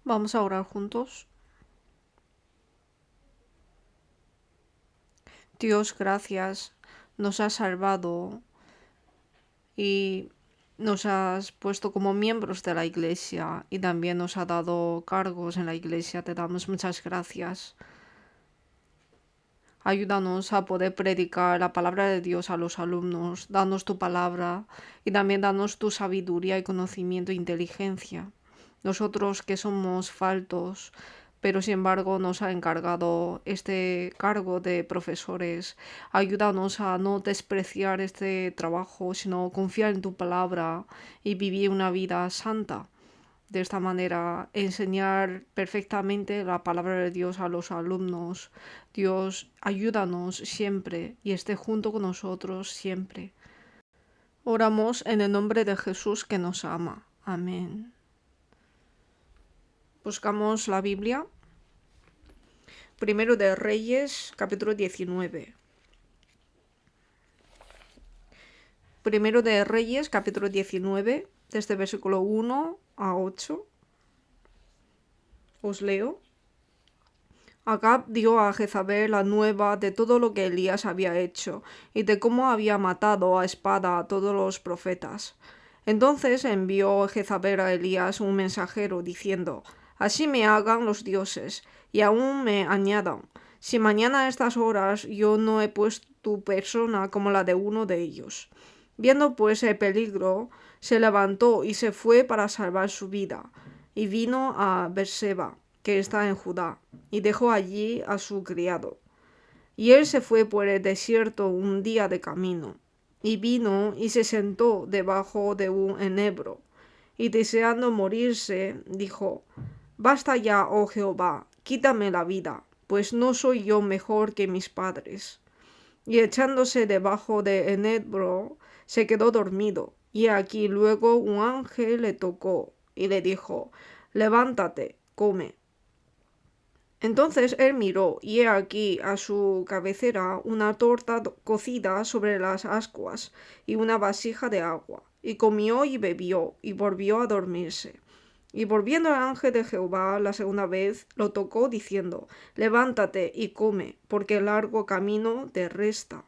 Vamos a orar juntos. Dios, gracias. Nos has salvado y nos has puesto como miembros de la Iglesia y también nos ha dado cargos en la Iglesia. Te damos muchas gracias. Ayúdanos a poder predicar la palabra de Dios a los alumnos. Danos tu palabra y también danos tu sabiduría y conocimiento e inteligencia. Nosotros que somos faltos, pero sin embargo nos ha encargado este cargo de profesores. Ayúdanos a no despreciar este trabajo, sino confiar en tu palabra y vivir una vida santa. De esta manera, enseñar perfectamente la palabra de Dios a los alumnos. Dios, ayúdanos siempre y esté junto con nosotros siempre. Oramos en el nombre de Jesús que nos ama. Amén. Buscamos la Biblia. Primero de Reyes, capítulo 19. Primero de Reyes, capítulo 19, desde versículo 1 a 8. Os leo. Acab dio a Jezabel la nueva de todo lo que Elías había hecho y de cómo había matado a espada a todos los profetas. Entonces envió Jezabel a Elías un mensajero diciendo: Así me hagan los dioses, y aún me añadan, si mañana a estas horas yo no he puesto tu persona como la de uno de ellos. Viendo pues el peligro, se levantó y se fue para salvar su vida, y vino a Berseba, que está en Judá, y dejó allí a su criado. Y él se fue por el desierto un día de camino, y vino y se sentó debajo de un enebro, y deseando morirse, dijo: Basta ya, oh Jehová, quítame la vida, pues no soy yo mejor que mis padres. Y echándose debajo de enebro, se quedó dormido, y aquí luego un ángel le tocó, y le dijo: Levántate, come. Entonces él miró, y he aquí a su cabecera una torta cocida sobre las ascuas y una vasija de agua. Y comió y bebió, y volvió a dormirse. Y volviendo el ángel de Jehová la segunda vez, lo tocó, diciendo: Levántate y come, porque largo camino te resta.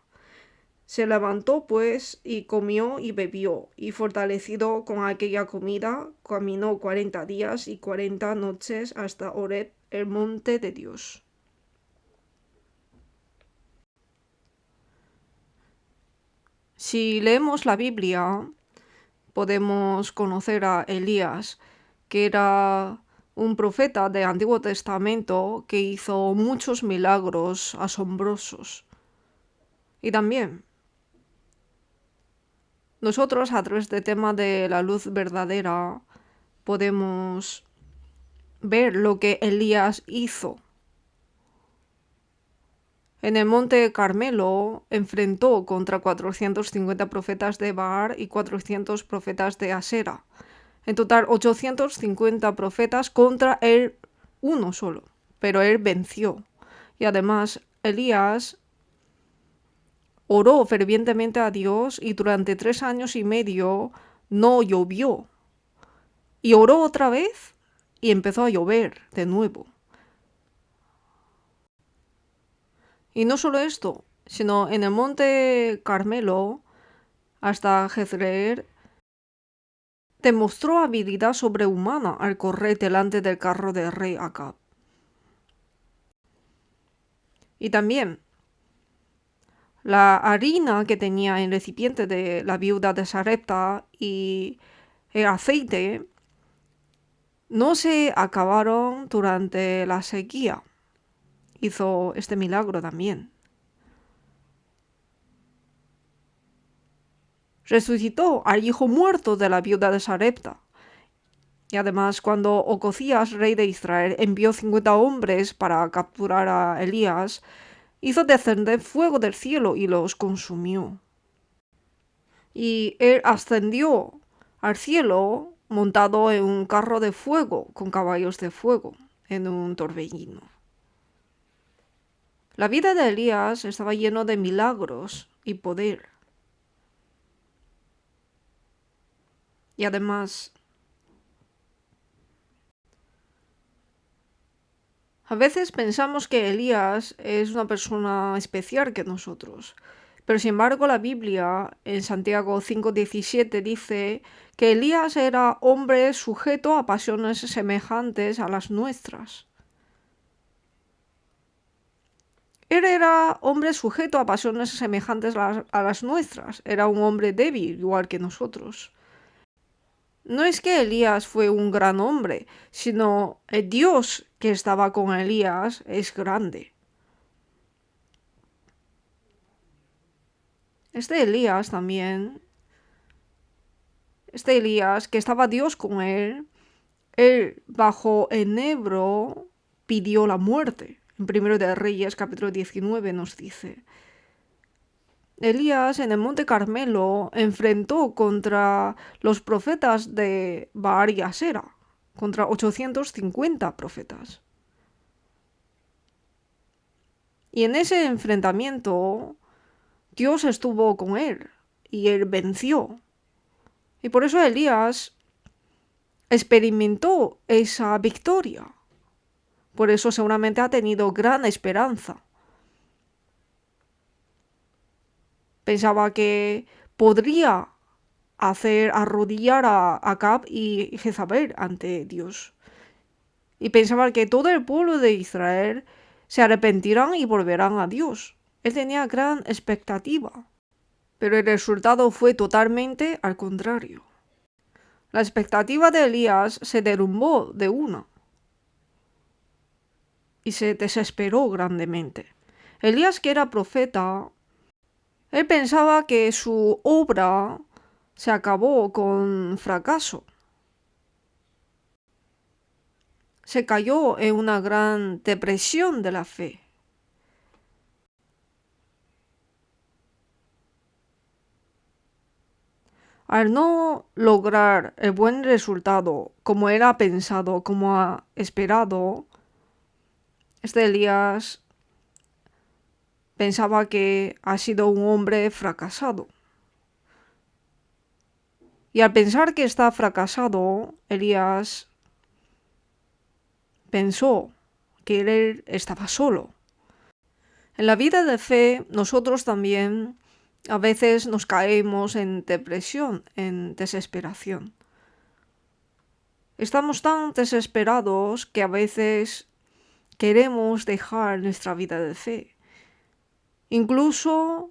Se levantó pues y comió y bebió, y fortalecido con aquella comida, caminó 40 días y 40 noches hasta Horeb, el monte de Dios. Si leemos la Biblia, podemos conocer a Elías, que era un profeta del Antiguo Testamento que hizo muchos milagros asombrosos. Y también nosotros, a través del tema de la luz verdadera, podemos ver lo que Elías hizo. En el monte Carmelo enfrentó contra 450 profetas de Baal y 400 profetas de Asera. En total, 850 profetas contra él uno solo. Pero él venció. Y además, Elías oró fervientemente a Dios y durante 3 años y medio no llovió. Y oró otra vez y empezó a llover de nuevo. Y no solo esto, sino en el monte Carmelo, hasta Jezreel, demostró habilidad sobrehumana al correr delante del carro del rey Acab. Y también la harina que tenía en el recipiente de la viuda de Sarepta y el aceite no se acabaron durante la sequía. Hizo este milagro también. Resucitó al hijo muerto de la viuda de Sarepta. Y además, cuando Ocosías, rey de Israel, envió 50 hombres para capturar a Elías, hizo descender fuego del cielo y los consumió. Y él ascendió al cielo montado en un carro de fuego con caballos de fuego, en un torbellino. La vida de Elías estaba lleno de milagros y poder. Y además, A veces pensamos que Elías es una persona especial que nosotros, pero sin embargo la Biblia en Santiago 5:17 dice que Elías era hombre sujeto a pasiones semejantes a las nuestras. Él era hombre sujeto a pasiones semejantes a las nuestras, era un hombre débil igual que nosotros. No es que Elías fue un gran hombre, sino el Dios que estaba con Elías es grande. Este Elías que estaba Dios con él bajo enebro pidió la muerte. En 1 de Reyes capítulo 19 nos dice. Elías en el monte Carmelo enfrentó contra los profetas de Baal y Asera, contra 850 profetas. Y en ese enfrentamiento Dios estuvo con él y él venció. Y por eso Elías experimentó esa victoria. Por eso seguramente ha tenido gran esperanza. Pensaba que podría hacer arrodillar a Acab y Jezabel ante Dios. Y pensaba que todo el pueblo de Israel se arrepentirán y volverán a Dios. Él tenía gran expectativa. Pero el resultado fue totalmente al contrario. La expectativa de Elías se derrumbó de una y se desesperó grandemente. Elías, que era profeta, él pensaba que su obra se acabó con fracaso. Se cayó en una gran depresión de la fe. Al no lograr el buen resultado como era pensado, como ha esperado, este Elías pensaba que ha sido un hombre fracasado. Y al pensar que está fracasado, Elías pensó que él estaba solo. En la vida de fe, nosotros también a veces nos caemos en depresión, en desesperación. Estamos tan desesperados que a veces queremos dejar nuestra vida de fe. Incluso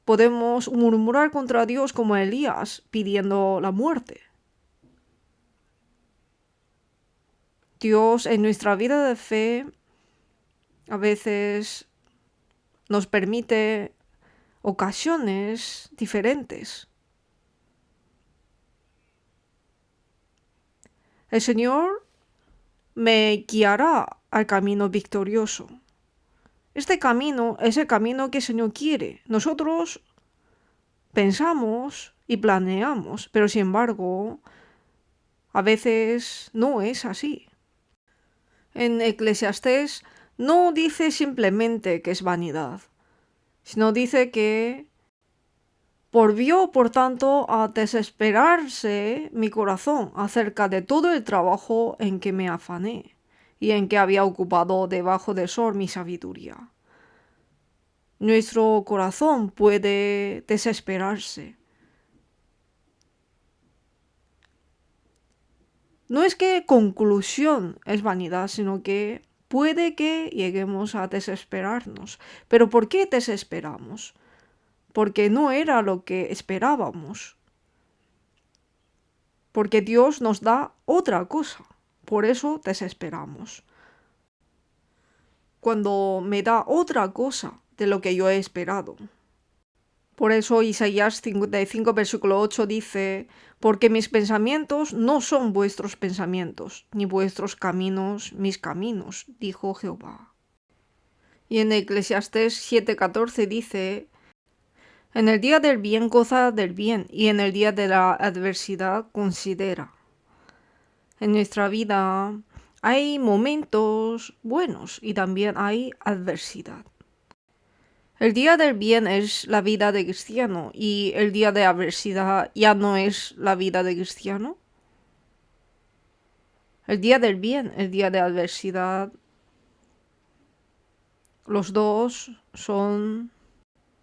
podemos murmurar contra Dios como Elías pidiendo la muerte. Dios en nuestra vida de fe a veces nos permite ocasiones diferentes. El Señor me guiará al camino victorioso. Este camino es el camino que el Señor quiere. Nosotros pensamos y planeamos, pero sin embargo, a veces no es así. En Eclesiastés no dice simplemente que es vanidad, sino dice que volvió, por tanto, a desesperarse mi corazón acerca de todo el trabajo en que me afané y en que había ocupado debajo del sol mi sabiduría. Nuestro corazón puede desesperarse. No es que conclusión es vanidad, sino que puede que lleguemos a desesperarnos. ¿Pero por qué desesperamos? Porque no era lo que esperábamos. Porque Dios nos da otra cosa. Por eso desesperamos. Cuando me da otra cosa de lo que yo he esperado. Por eso Isaías 55, versículo 8 dice, porque mis pensamientos no son vuestros pensamientos, ni vuestros caminos mis caminos, dijo Jehová. Y en Eclesiastés 7:14 dice, en el día del bien goza del bien, y en el día de la adversidad considera. En nuestra vida hay momentos buenos y también hay adversidad. El día del bien es la vida de cristiano y el día de adversidad ya no es la vida de cristiano. El día del bien, el día de adversidad Los dos son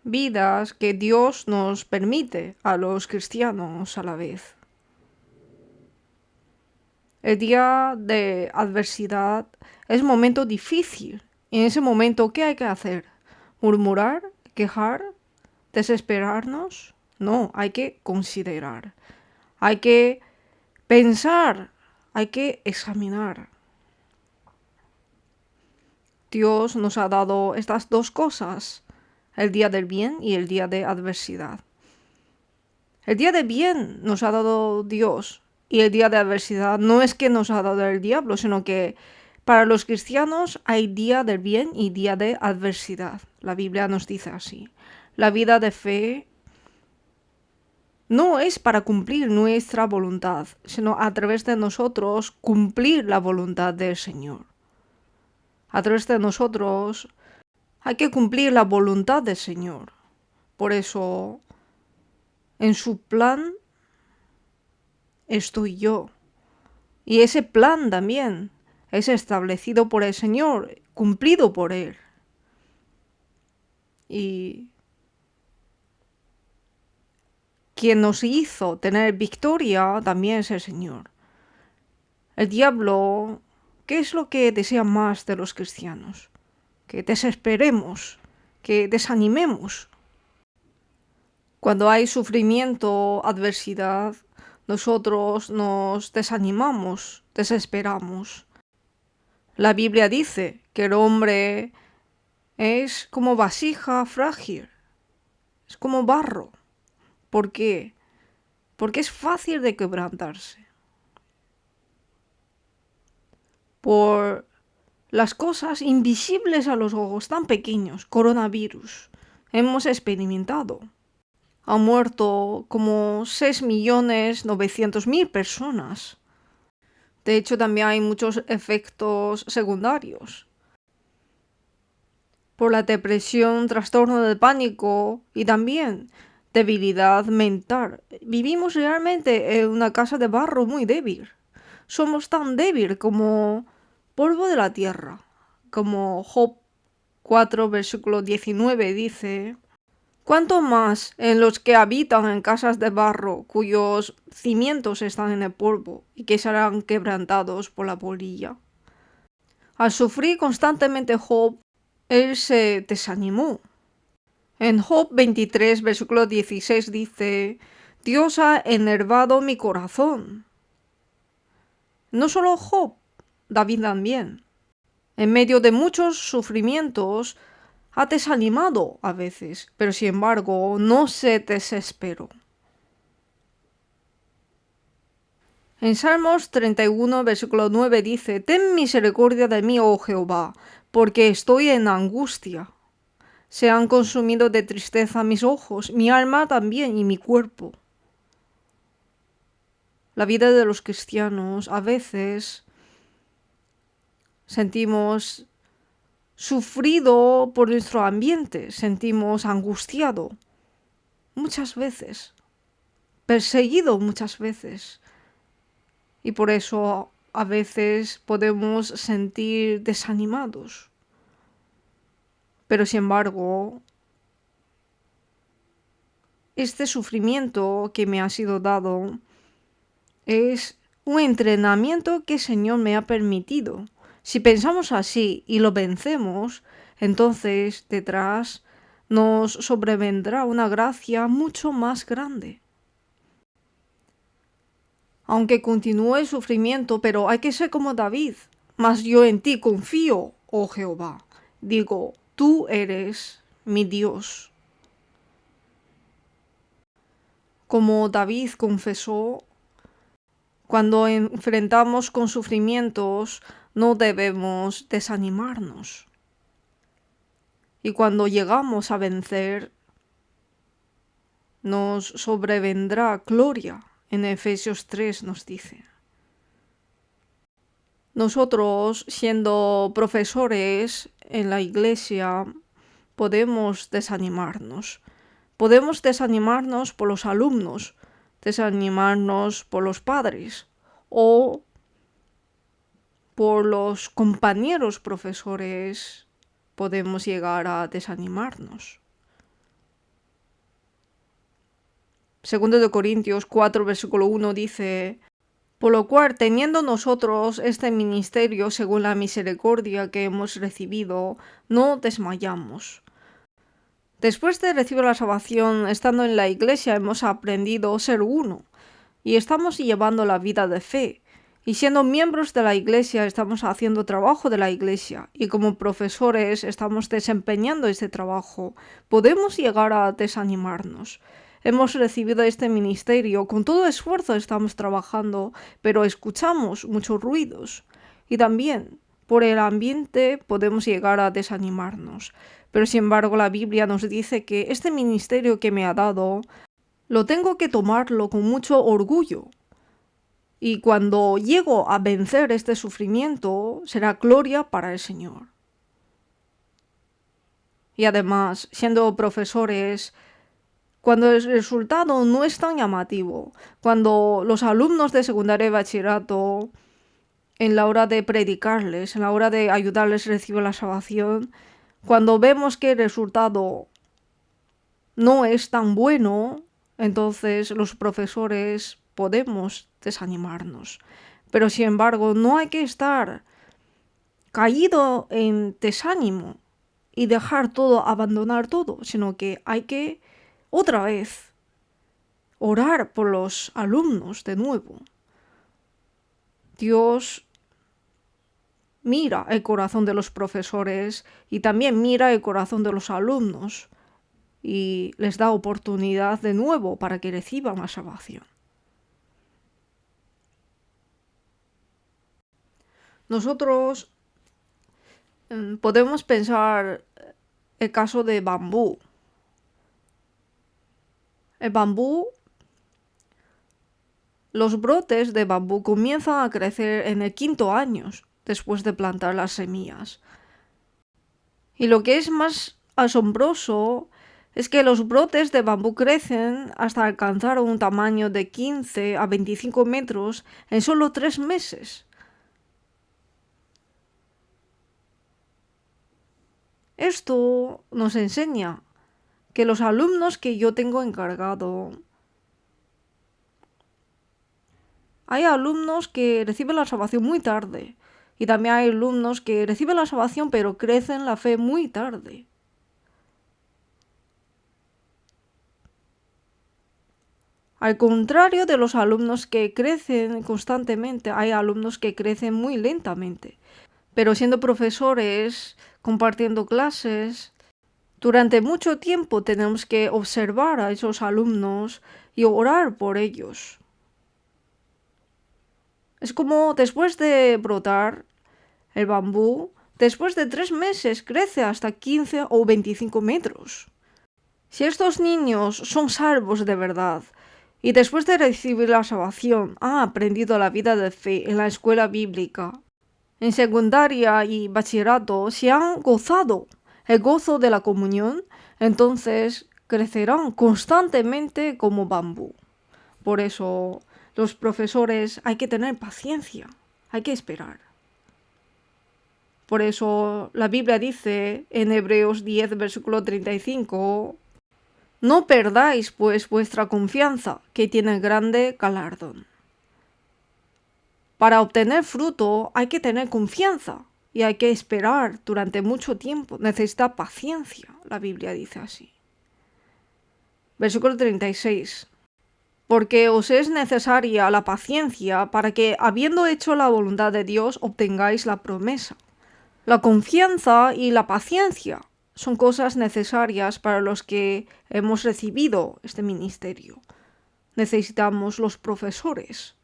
vidas que Dios nos permite a los cristianos a la vez. El día de adversidad es un momento difícil. Y en ese momento, ¿qué hay que hacer? ¿Murmurar? ¿Quejar? ¿Desesperarnos? No, hay que considerar. Hay que pensar. Hay que examinar. Dios nos ha dado estas dos cosas, el día del bien y el día de adversidad. El día de bien nos ha dado Dios y el día de adversidad no es que nos ha dado el diablo, sino que para los cristianos hay día del bien y día de adversidad. La Biblia nos dice así. La vida de fe no es para cumplir nuestra voluntad, sino a través de nosotros cumplir la voluntad del Señor. A través de nosotros hay que cumplir la voluntad del Señor. Por eso, en su plan estoy yo. Y ese plan también es establecido por el Señor, cumplido por Él. Y quien nos hizo tener victoria también es el Señor. El diablo, ¿qué es lo que desea más de los cristianos? Que desesperemos, que desanimemos. Cuando hay sufrimiento, adversidad, nosotros nos desanimamos, desesperamos. La Biblia dice que el hombre es como vasija frágil, es como barro. ¿Por qué? Porque es fácil de quebrantarse. Por las cosas invisibles a los ojos, tan pequeños, coronavirus, hemos experimentado. Han muerto como 6.900.000 personas. De hecho, también hay muchos efectos secundarios. Por la depresión, trastorno del pánico y también debilidad mental. Vivimos realmente en una casa de barro muy débil. Somos tan débil como polvo de la tierra. Como Job 4, versículo 19 dice: ¿cuánto más en los que habitan en casas de barro, cuyos cimientos están en el polvo y que serán quebrantados por la polilla? Al sufrir constantemente Job, él se desanimó. En Job 23, versículo 16 dice: Dios ha enervado mi corazón. No solo Job, David también. En medio de muchos sufrimientos, ha desanimado a veces, pero sin embargo no se desesperó. En Salmos 31, versículo 9 dice: ten misericordia de mí, oh Jehová, porque estoy en angustia. Se han consumido de tristeza mis ojos, mi alma también y mi cuerpo. La vida de los cristianos a veces sentimos sufrido por nuestro ambiente, sentimos angustiado muchas veces, perseguido muchas veces. Y por eso a veces podemos sentir desanimados. Pero sin embargo, este sufrimiento que me ha sido dado es un entrenamiento que el Señor me ha permitido. Si pensamos así y lo vencemos, entonces detrás nos sobrevendrá una gracia mucho más grande. Aunque continúe el sufrimiento, pero hay que ser como David. Mas yo en ti confío, oh Jehová. Digo, tú eres mi Dios. Como David confesó, cuando enfrentamos con sufrimientos, no debemos desanimarnos. Y cuando llegamos a vencer, nos sobrevendrá gloria. En Efesios 3 nos dice. Nosotros, siendo profesores en la iglesia, podemos desanimarnos. Podemos desanimarnos por los alumnos, desanimarnos por los padres o por los compañeros profesores podemos llegar a desanimarnos. Segundo de Corintios 4, versículo 1 dice: por lo cual, teniendo nosotros este ministerio según la misericordia que hemos recibido, no desmayamos. Después de recibir la salvación, estando en la iglesia, hemos aprendido a ser uno, y estamos llevando la vida de fe. Y siendo miembros de la iglesia, estamos haciendo trabajo de la iglesia, y como profesores estamos desempeñando este trabajo. Podemos llegar a desanimarnos. Hemos recibido este ministerio, con todo esfuerzo estamos trabajando, pero escuchamos muchos ruidos. Y también, por el ambiente, podemos llegar a desanimarnos. Pero sin embargo, la Biblia nos dice que este ministerio que me ha dado, lo tengo que tomarlo con mucho orgullo. Y cuando llego a vencer este sufrimiento, será gloria para el Señor. Y además, siendo profesores, cuando el resultado no es tan llamativo, cuando los alumnos de secundaria y bachillerato, en la hora de predicarles, en la hora de ayudarles a recibir la salvación, cuando vemos que el resultado no es tan bueno, entonces los profesores podemos desanimarnos. Pero sin embargo, no hay que estar caído en desánimo y dejar todo, abandonar todo, sino que hay que otra vez orar por los alumnos de nuevo. Dios mira el corazón de los profesores y también mira el corazón de los alumnos y les da oportunidad de nuevo para que reciban la salvación. Nosotros podemos pensar el caso de bambú. El bambú, los brotes de bambú comienzan a crecer en el 5º año después de plantar las semillas. Y lo que es más asombroso es que los brotes de bambú crecen hasta alcanzar un tamaño de 15 a 25 metros en solo 3 meses. Esto nos enseña que los alumnos que yo tengo encargado, hay alumnos que reciben la salvación muy tarde y también hay alumnos que reciben la salvación pero crecen la fe muy tarde. Al contrario de los alumnos que crecen constantemente, hay alumnos que crecen muy lentamente. Pero siendo profesores, compartiendo clases, durante mucho tiempo tenemos que observar a esos alumnos y orar por ellos. Es como después de brotar el bambú, después de 3 meses crece hasta 15 o 25 metros. Si estos niños son salvos de verdad y después de recibir la salvación han aprendido la vida de fe en la escuela bíblica, en secundaria y bachillerato, si han gozado el gozo de la comunión, entonces crecerán constantemente como bambú. Por eso, los profesores hay que tener paciencia, hay que esperar. Por eso la Biblia dice en Hebreos 10, versículo 35, no perdáis pues vuestra confianza, que tiene grande galardón. Para obtener fruto hay que tener confianza y hay que esperar durante mucho tiempo. Necesita paciencia, la Biblia dice así. Versículo 36. Porque os es necesaria la paciencia para que, habiendo hecho la voluntad de Dios, obtengáis la promesa. La confianza y la paciencia son cosas necesarias para los que hemos recibido este ministerio. Necesitamos los profesores.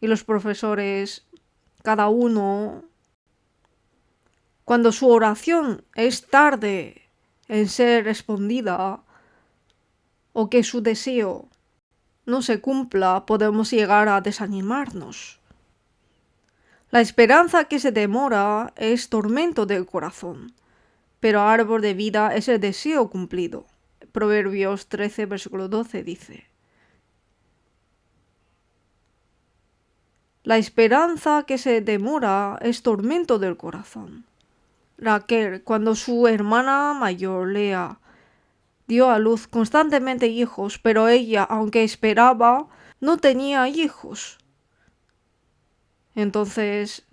Y los profesores, cada uno, cuando su oración es tarde en ser respondida o que su deseo no se cumpla, podemos llegar a desanimarnos. La esperanza que se demora es tormento del corazón, pero árbol de vida es el deseo cumplido. Proverbios 13, versículo 12 dice: la esperanza que se demora es tormento del corazón. Raquel, cuando su hermana mayor, Lea, dio a luz constantemente hijos, pero ella, aunque esperaba, no tenía hijos. Entonces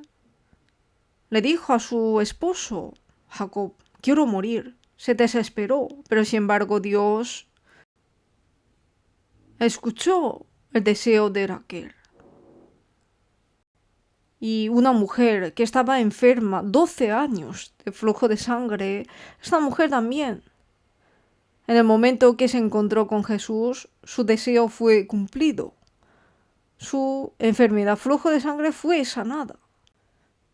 le dijo a su esposo, Jacob, quiero morir. Se desesperó, pero sin embargo Dios escuchó el deseo de Raquel. Y una mujer que estaba enferma 12 años de flujo de sangre, esta mujer también. En el momento que se encontró con Jesús, su deseo fue cumplido. Su enfermedad, flujo de sangre, fue sanada.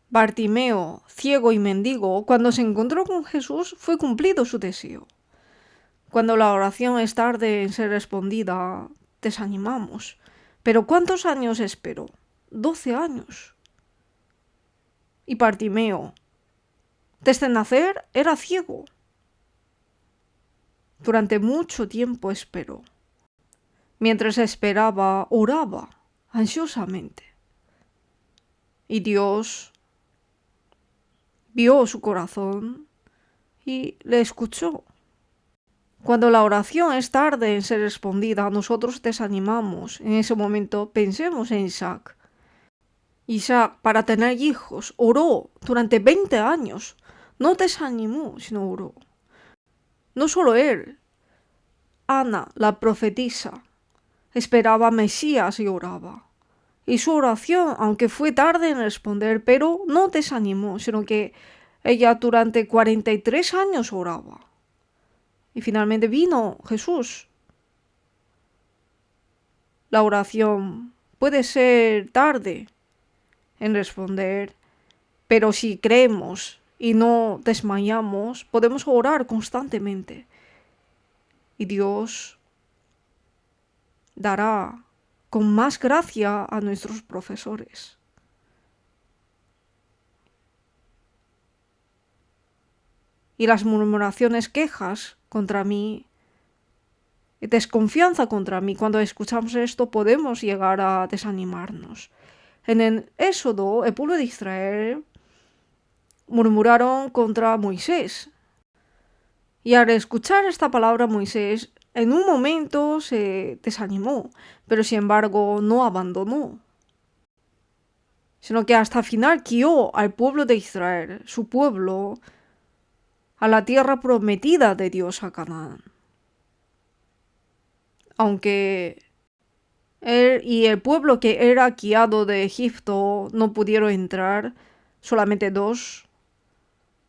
Bartimeo, ciego y mendigo, cuando se encontró con Jesús, fue cumplido su deseo. Cuando la oración es tarde en ser respondida, desanimamos. Pero ¿cuántos años esperó? 12 años. Y Bartimeo, desde nacer, era ciego. Durante mucho tiempo esperó. Mientras esperaba, oraba ansiosamente. Y Dios vio su corazón y le escuchó. Cuando la oración es tarde en ser respondida, nosotros desanimamos. En ese momento pensemos en Isaac. Isaac, para tener hijos, oró durante 20 años. No desanimó, sino oró. No solo él, Ana, la profetisa, esperaba a Mesías y oraba. Y su oración, aunque fue tarde en responder, pero no desanimó, sino que ella durante 43 años oraba. Y finalmente vino Jesús. La oración puede ser tarde en responder, pero si creemos y no desmayamos, podemos orar constantemente. Y Dios dará con más gracia a nuestros profesores. Y las murmuraciones, quejas contra mí, desconfianza contra mí, cuando escuchamos esto podemos llegar a desanimarnos. En el Éxodo, el pueblo de Israel murmuraron contra Moisés. Y al escuchar esta palabra Moisés, en un momento se desanimó, pero sin embargo no abandonó, sino que hasta el final guió al pueblo de Israel, su pueblo, a la tierra prometida de Dios, a Canaán. Aunque él y el pueblo que era guiado de Egipto no pudieron entrar, solamente 2,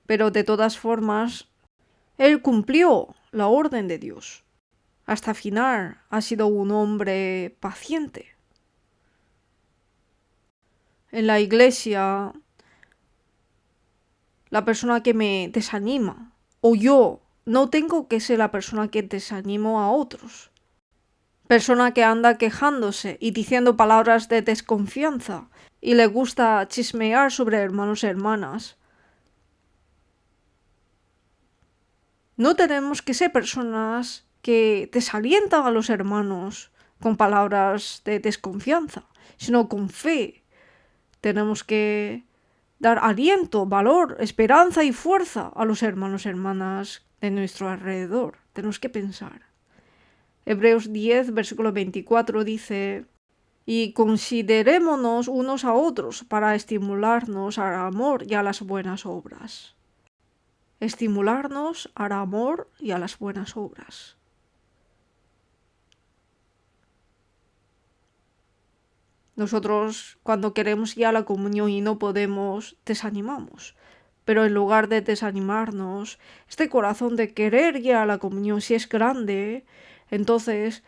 pero de todas formas, él cumplió la orden de Dios. Hasta el final ha sido un hombre paciente. En la iglesia, la persona que me desanima, o yo no tengo que ser la persona que desanimo a otros. Persona que anda quejándose y diciendo palabras de desconfianza y le gusta chismear sobre hermanos y hermanas. No tenemos que ser personas que desalientan a los hermanos con palabras de desconfianza, sino con fe. Tenemos que dar aliento, valor, esperanza y fuerza a los hermanos y hermanas de nuestro alrededor. Tenemos que pensar. Hebreos 10, versículo 24 dice: y considerémonos unos a otros para estimularnos al amor y a las buenas obras. Estimularnos al amor y a las buenas obras. Nosotros, cuando queremos ir a la comunión y no podemos, desanimamos. Pero en lugar de desanimarnos, este corazón de querer ir a la comunión, si es grande, entonces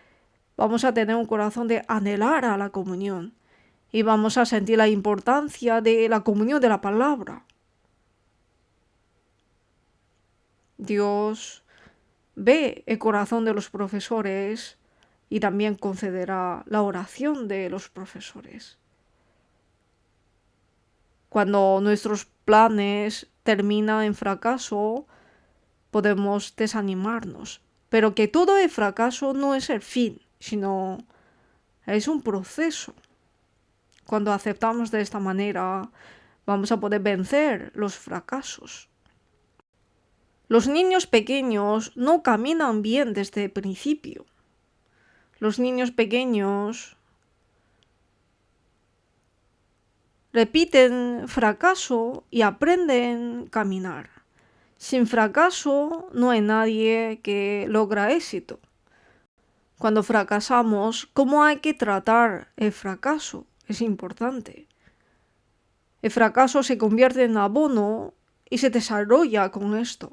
vamos a tener un corazón de anhelar a la comunión. Y vamos a sentir la importancia de la comunión de la palabra. Dios ve el corazón de los profesores y también concederá la oración de los profesores. Cuando nuestros planes terminan en fracaso, podemos desanimarnos. Pero que todo el fracaso no es el fin, sino es un proceso. Cuando aceptamos de esta manera, vamos a poder vencer los fracasos. Los niños pequeños no caminan bien desde el principio. Los niños pequeños repiten fracaso y aprenden a caminar. Sin fracaso no hay nadie que logra éxito. Cuando fracasamos, ¿cómo hay que tratar el fracaso? Es importante. El fracaso se convierte en abono y se desarrolla con esto.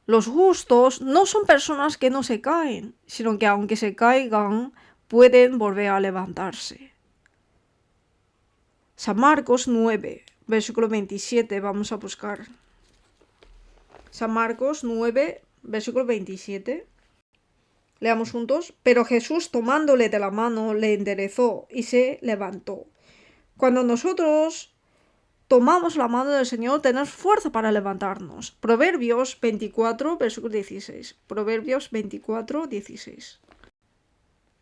Los justos no son personas que no se caen, sino que aunque se caigan, pueden volver a levantarse. San Marcos 9, versículo 27, vamos a buscar. San Marcos 9, versículo 27. Leamos juntos. Pero Jesús, tomándole de la mano, le enderezó y se levantó. Cuando nosotros tomamos la mano del Señor, tenemos fuerza para levantarnos. Proverbios 24, versículo 16. Proverbios 24, 16.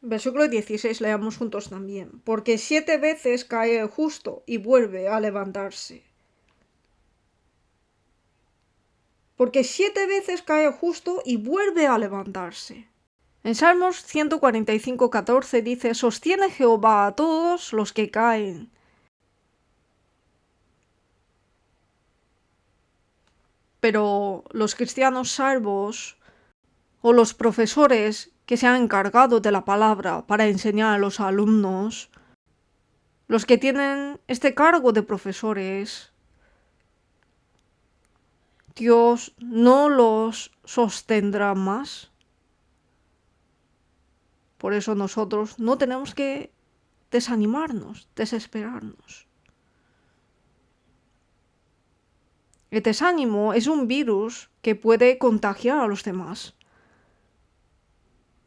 Versículo 16, leamos juntos también. Porque 7 veces cae el justo y vuelve a levantarse. Porque 7 veces cae el justo y vuelve a levantarse. En Salmos 145, 14 dice: sostiene Jehová a todos los que caen. Pero los cristianos salvos o los profesores que se han encargado de la palabra para enseñar a los alumnos, los que tienen este cargo de profesores, Dios no los sostendrá más. Por eso nosotros no tenemos que desanimarnos, desesperarnos. El desánimo es un virus que puede contagiar a los demás.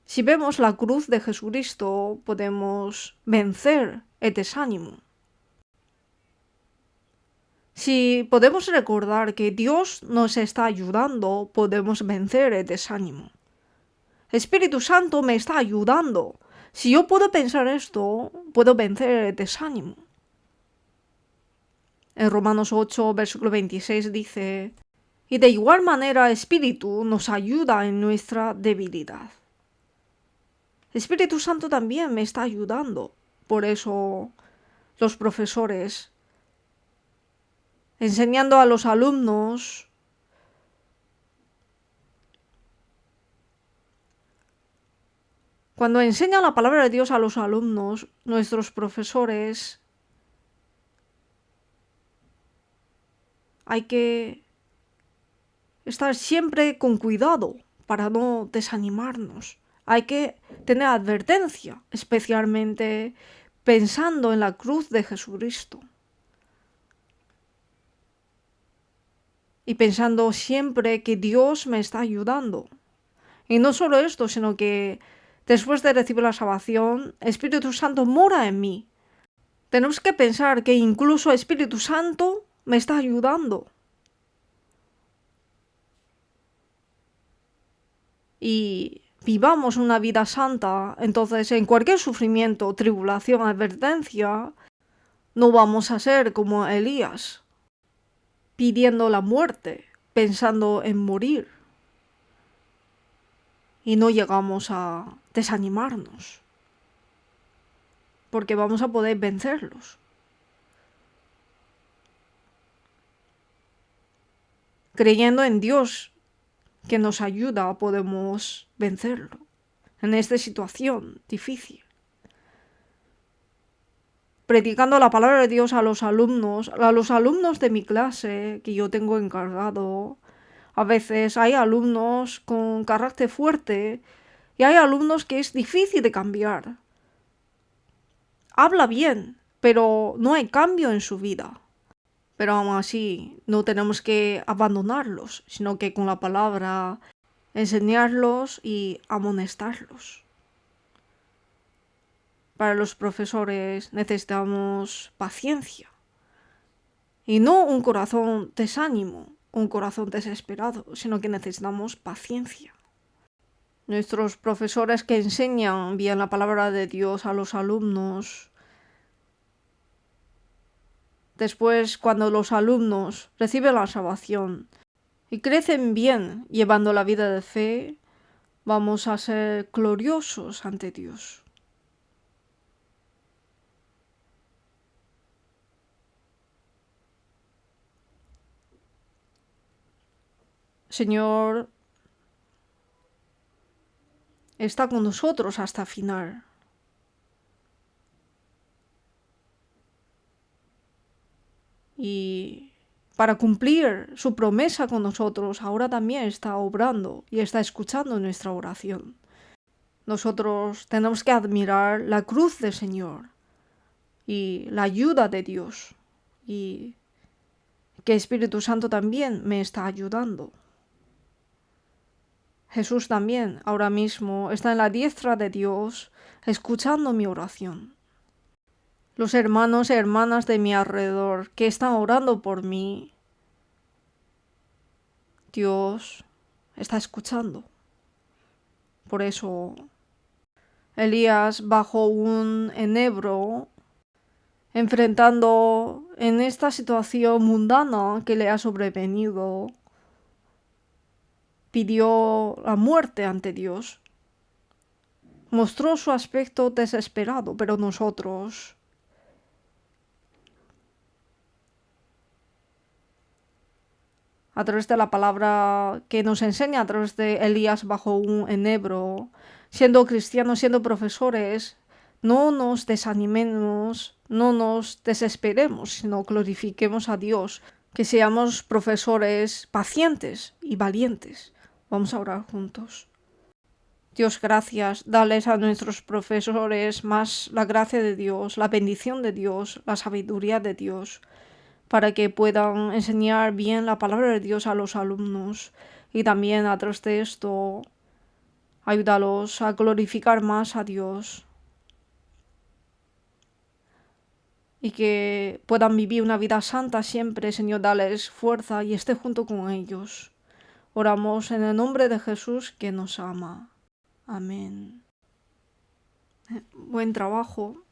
Si vemos la cruz de Jesucristo, podemos vencer el desánimo. Si podemos recordar que Dios nos está ayudando, podemos vencer el desánimo. El Espíritu Santo me está ayudando. Si yo puedo pensar esto, puedo vencer el desánimo. En Romanos 8, versículo 26 dice: y de igual manera el Espíritu nos ayuda en nuestra debilidad. El Espíritu Santo también me está ayudando. Por eso los profesores, enseñando a los alumnos, cuando enseñan la palabra de Dios a los alumnos, nuestros profesores, hay que estar siempre con cuidado para no desanimarnos. Hay que tener advertencia, especialmente pensando en la cruz de Jesucristo. Y pensando siempre que Dios me está ayudando. Y no solo esto, sino que después de recibir la salvación, el Espíritu Santo mora en mí. Tenemos que pensar que incluso el Espíritu Santo me está ayudando. Y vivamos una vida santa, entonces en cualquier sufrimiento, tribulación, advertencia, no vamos a ser como Elías, pidiendo la muerte, pensando en morir. Y no llegamos a desanimarnos, porque vamos a poder vencerlos. Creyendo en Dios que nos ayuda, podemos vencerlo en esta situación difícil. Predicando la palabra de Dios a los alumnos de mi clase que yo tengo encargado. A veces hay alumnos con carácter fuerte y hay alumnos que es difícil de cambiar. Habla bien, pero no hay cambio en su vida. Pero aún así no tenemos que abandonarlos, sino que con la palabra enseñarlos y amonestarlos. Para los profesores necesitamos paciencia y no un corazón desánimo, un corazón desesperado, sino que necesitamos paciencia. Nuestros profesores que enseñan bien la palabra de Dios a los alumnos después cuando los alumnos reciben la salvación y crecen bien llevando la vida de fe, vamos a ser gloriosos ante Dios. Señor está con nosotros hasta el final. Y para cumplir su promesa con nosotros, ahora también está obrando y está escuchando nuestra oración. Nosotros tenemos que admirar la cruz del Señor y la ayuda de Dios, y que Espíritu Santo también me está ayudando. Jesús también ahora mismo está en la diestra de Dios, escuchando mi oración. Los hermanos y hermanas de mi alrededor que están orando por mí, Dios está escuchando. Por eso Elías, bajo un enebro, enfrentando en esta situación mundana que le ha sobrevenido, pidió la muerte ante Dios. Mostró su aspecto desesperado, pero nosotros, a través de la palabra que nos enseña, a través de Elías bajo un enebro, siendo cristianos, siendo profesores, no nos desanimemos, no nos desesperemos, sino glorifiquemos a Dios, que seamos profesores pacientes y valientes. Vamos a orar juntos. Dios, gracias, dales a nuestros profesores más la gracia de Dios, la bendición de Dios, la sabiduría de Dios, para que puedan enseñar bien la palabra de Dios a los alumnos, y también a través de esto ayúdalos a glorificar más a Dios y que puedan vivir una vida santa siempre. Señor, dales fuerza y esté junto con ellos. Oramos en el nombre de Jesús, que nos ama. Amén. Buen trabajo.